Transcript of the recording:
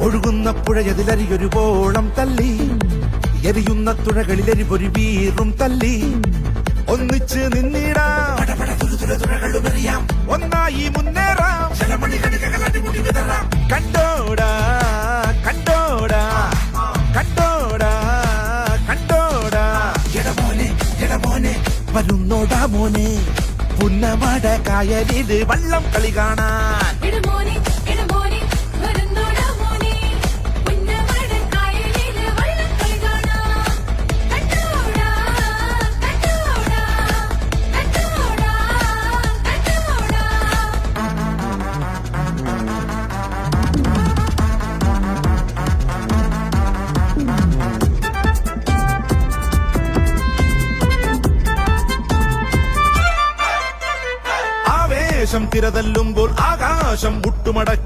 ഒഴുകുന്ന പുഴയതിലരിയൊരു പോളം തല്ലി, എരിയുന്ന തുഴകളിലെരിപൊരു വീറും തല്ലി. ഒന്നിച്ച് നിന്നിടാം, ഒന്നായി മുന്നേറാം. കണ്ടോടാ കണ്ടോടാ കണ്ടോടാ കണ്ടോടാ, എടമോനെ വരുന്നോടാ മോനെ, പുന്നമട കായലിത് വള്ളം കളി കാണാൻ. ആവേശം തിരതല്ലുമ്പോൾ ആകാശം മുട്ടുമടക്കി